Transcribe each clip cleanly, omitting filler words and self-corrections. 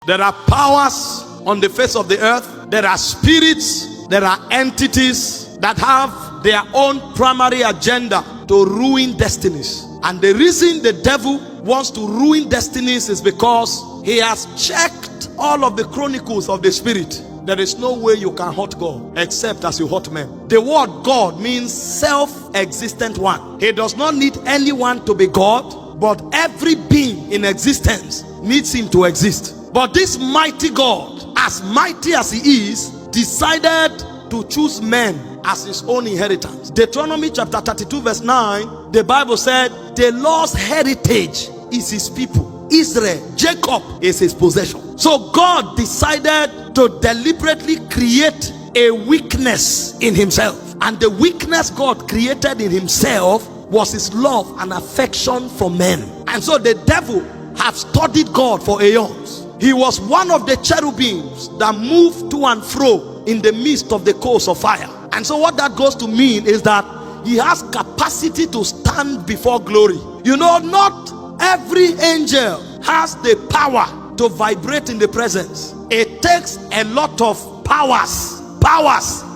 There are powers on the face of the earth. There are spirits. There are entities that have their own primary agenda to ruin destinies. And the reason the devil wants to ruin destinies is because he has checked all of the chronicles of the spirit. There is no way you can hurt God except as you hurt men. The word God means self-existent one. He does not need anyone to be God, but every being in existence needs him to exist. But this mighty God, as mighty as he is, decided to choose men as his own inheritance. Deuteronomy chapter 32 verse 9, the Bible said, the Lord's heritage is his people. Israel, Jacob is his possession. So God decided to deliberately create a weakness in himself. And the weakness God created in himself was his love and affection for men. And so the devil have studied God for aeons. He was one of the cherubims that moved to and fro in the midst of the coals of fire. And so what that goes to mean is that he has capacity to stand before glory. You know, not every angel has the power to vibrate in the presence. It takes a lot of powers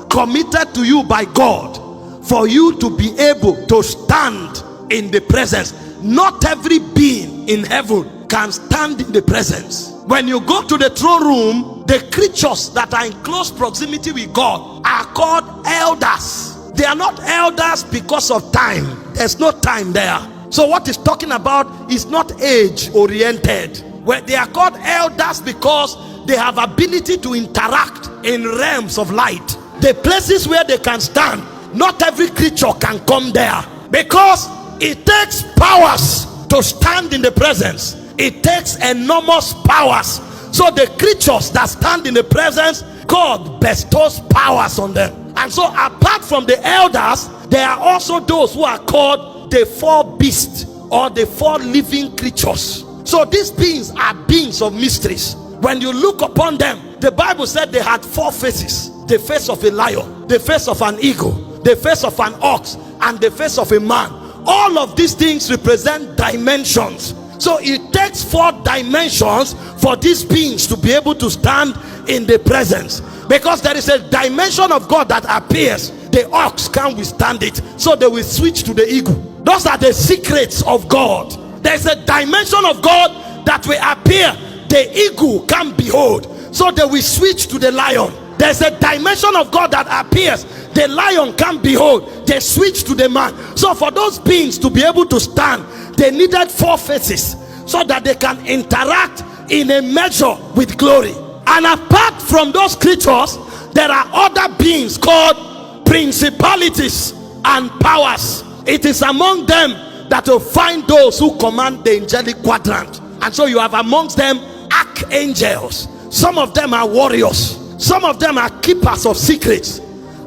committed to you by God for you to be able to stand in the presence. Not every being in heaven can stand in the presence. When you go to the throne room, the creatures that are in close proximity with God are called elders. They are not elders because of time. There's no time there. So what it's talking about is not age oriented. Where they are called elders because they have ability to interact in realms of light. The places where they can stand, not every creature can come there, because it takes powers to stand in the presence. It takes enormous powers. So the creatures that stand in the presence, God bestows powers on them. And so apart from the elders, there are also those who are called the four beasts, or the four living creatures. So these beings are beings of mysteries. When you look upon them, the Bible said they had four faces: the face of a lion, the face of an eagle, the face of an ox, and the face of a man. All of these things represent dimensions. So it takes four dimensions for these beings to be able to stand in the presence, because there is a dimension of God that appears. The ox can't withstand it, so they will switch to the eagle. Those are the secrets of God. There's a dimension of God that will appear. The eagle can't behold, so they will switch to the lion. There's a dimension of God that appears. The lion can't behold, they switch to the man. So for those beings to be able to stand, they needed four faces so that they can interact in a measure with glory. And apart from those creatures, there are other beings called principalities and powers. It is among them that you'll find those who command the angelic quadrant. And so you have amongst them archangels. Some of them are warriors. Some of them are keepers of secrets.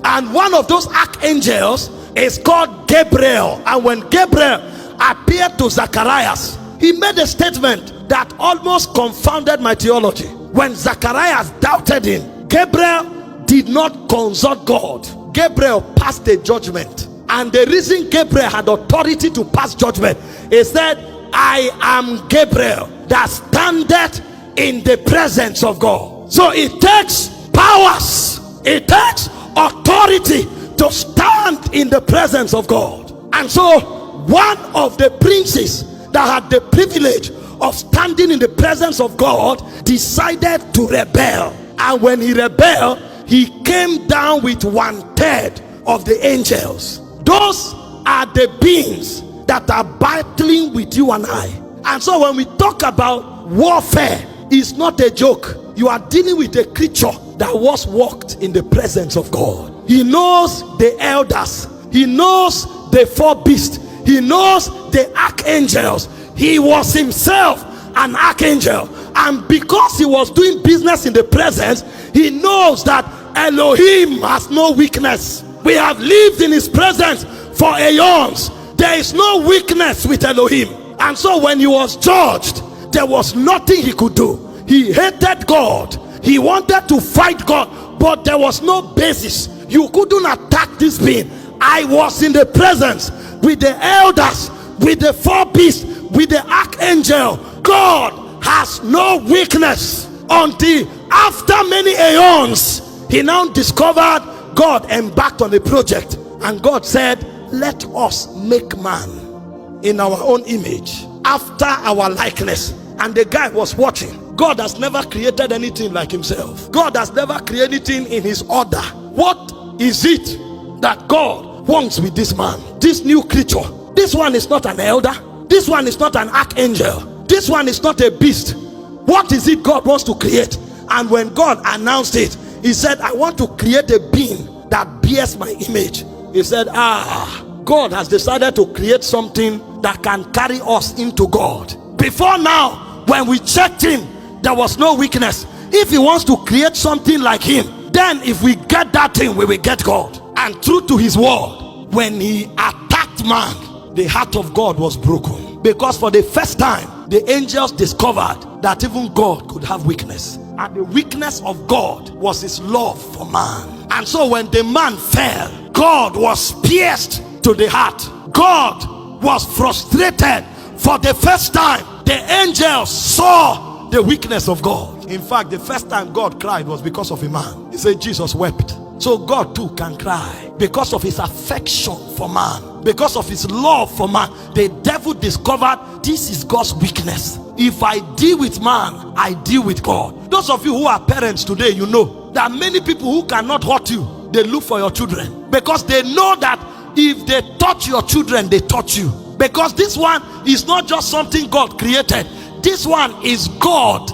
And one of those archangels is called Gabriel. And when Gabriel appeared to Zacharias, he made a statement that almost confounded my theology. When Zacharias doubted him, Gabriel did not consult God. Gabriel passed a judgment. And the reason Gabriel had authority to pass judgment is that I am Gabriel that standeth in the presence of God. So it takes powers, it takes authority to stand in the presence of God. And so one of the princes that had the privilege of standing in the presence of God decided to rebel. And when he rebelled, he came down with 1/3 of the angels. Those are the beings that are battling with you and I. And so when we talk about warfare, it's not a joke. You are dealing with a creature that was walked in the presence of God. He knows the elders, he knows the four beasts, he knows the archangels. He was himself an archangel, and because he was doing business in the presence, he knows that Elohim has no weakness. We have lived in his presence for aeons. There is no weakness with Elohim. And so when he was judged, there was nothing he could do. He hated God. He wanted to fight God, but there was no basis. You couldn't attack this being. I was in the presence with the elders, with the four beasts, with the archangel. God has no weakness. until after many aeons, he now discovered God embarked on a project, and God said, let us make man in our own image, after our likeness. And the guy was watching. God has never created anything like himself. God has never created anything in his order. What is it that God wants with this man, this new creature? This one is not an elder. This one is not an archangel. This one is not a beast. What is it God wants to create? And when God announced it, he said, I want to create a being that bears my image. He said, God has decided to create something that can carry us into God. Before now, when we checked him, there was no weakness. If he wants to create something like him, then if we get that thing, we will get God. And true to his word, when he attacked man, the heart of God was broken. Because for the first time, the angels discovered that even God could have weakness. And the weakness of God was his love for man. And so when the man fell, God was pierced to the heart. God was frustrated. For the first time, the angels saw the weakness of God. In fact, the first time God cried was because of a man. He said Jesus wept. So God too can cry because of his affection for man, because of his love for man. The devil discovered this is God's weakness. If I deal with man, I deal with God. Those of you who are parents today, you know that many people who cannot hurt you, they look for your children, because they know that if they touch your children, they touch you. Because this one is not just something God created. This one is God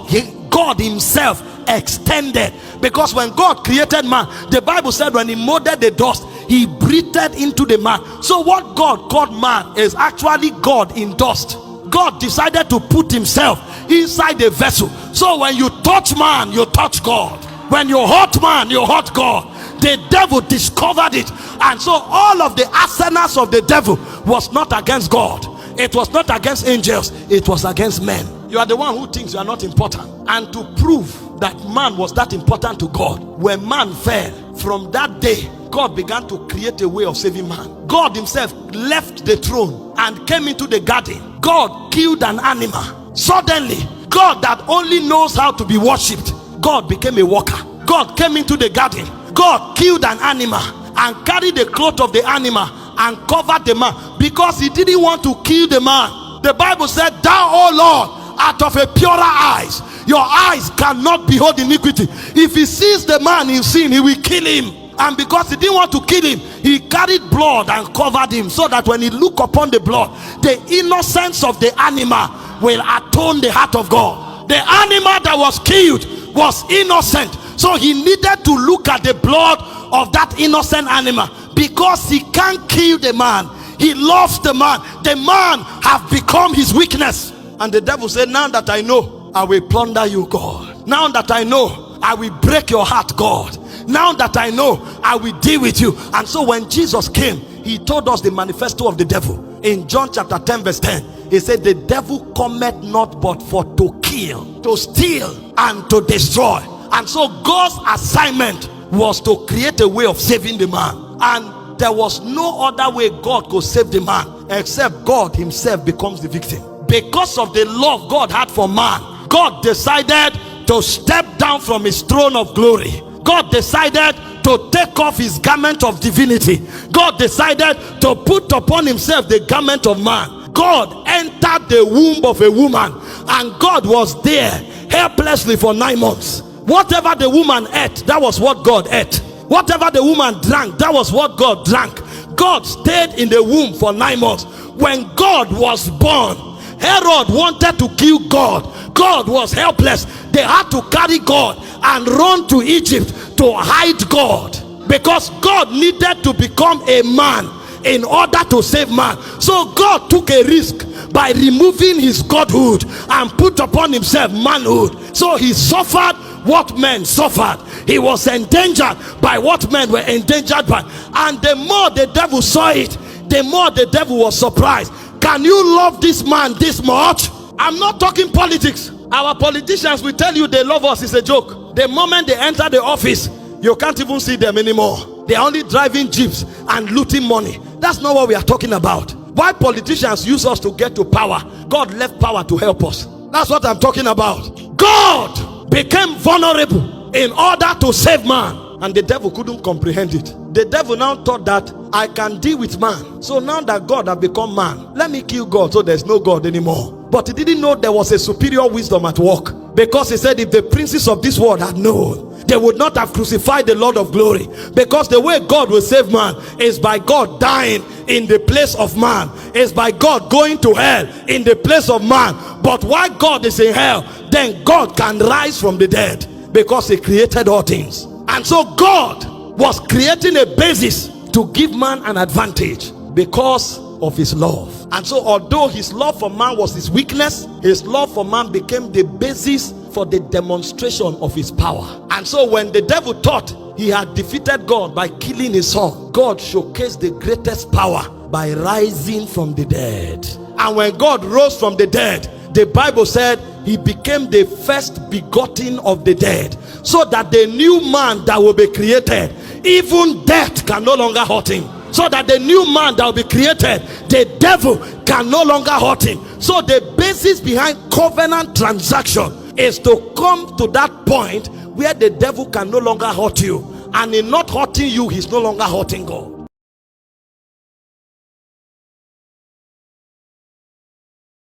himself extended. Because when God created man, the Bible said when he molded the dust, he breathed into the man. So what God called man is actually God in dust. God decided to put himself inside the vessel. So when you touch man, you touch God. When you hurt man, you hurt God. The devil discovered it, and so all of the arsenals of the devil was not against God. It was not against angels. It was against men. You are the one who thinks you are not important. And to prove that man was that important to God, when man fell, from that day God began to create a way of saving man. God himself left the throne and came into the garden. God killed an animal. Suddenly, God that only knows how to be worshipped, God became a worker. God came into the garden. God killed an animal and carried the cloth of the animal and covered the man, because he didn't want to kill the man. The Bible said, thou, O Lord, out of a purer eyes, your eyes cannot behold iniquity. If he sees the man in sin, he will kill him. And because he didn't want to kill him, he carried blood and covered him, so that when he looked upon the blood, the innocence of the animal will atone the heart of God. The animal that was killed was innocent, so he needed to look at the blood of that innocent animal, because he can't kill the man. He loves the man. The man have become his weakness. And the devil said, now that I know, I will plunder you, God. Now that I know, I will break your heart, God. Now that I know, I will deal with you. And so when Jesus came, he told us the manifesto of the devil. In John chapter 10 verse 10, he said, the devil cometh not but for to kill, to steal, and to destroy. And so God's assignment was to create a way of saving the man. And there was no other way God could save the man except God himself becomes the victim. Because of the love God had for man, God decided to step down from his throne of glory. God decided to take off his garment of divinity. God decided to put upon himself the garment of man. God entered the womb of a woman, and God was there helplessly for 9 months. Whatever the woman ate, that was what God ate. Whatever the woman drank, that was what God drank. God stayed in the womb for 9 months. When God was born, Herod wanted to kill God. God was helpless. They had to carry God and run to Egypt to hide God, because God needed to become a man in order to save man. So God took a risk by removing his godhood and put upon himself manhood. So he suffered what men suffered. He was endangered by what men were endangered by. And the more the devil saw it, the more the devil was surprised. Can you love this man this much? I'm not talking politics. Our politicians will tell you they love us. It's a joke. The moment they enter the office, you can't even see them anymore. They're only driving jeeps and looting money. That's not what we are talking about. Why politicians use us to get to power? God left power to help us. That's what I'm talking about. God became vulnerable in order to save man. And the devil couldn't comprehend it. The devil now thought that I can deal with man. So now that God has become man, let me kill God so there's no God anymore. But he didn't know there was a superior wisdom at work. Because he said if the princes of this world had known, they would not have crucified the Lord of glory. Because the way God will save man is by God dying in the place of man. Is by God going to hell in the place of man. But while God is in hell, then God can rise from the dead. Because he created all things. And so God was creating a basis to give man an advantage because of his love. And so although his love for man was his weakness, his love for man became the basis for the demonstration of his power. And so when the devil thought he had defeated God by killing his son, God showcased the greatest power by rising from the dead. And when God rose from the dead, the Bible said he became the first begotten of the dead, so that the new man that will be created, even death can no longer hurt him. So that the new man that will be created, the devil can no longer hurt him. So the basis behind covenant transaction is to come to that point where the devil can no longer hurt you, and in not hurting you, he's no longer hurting God.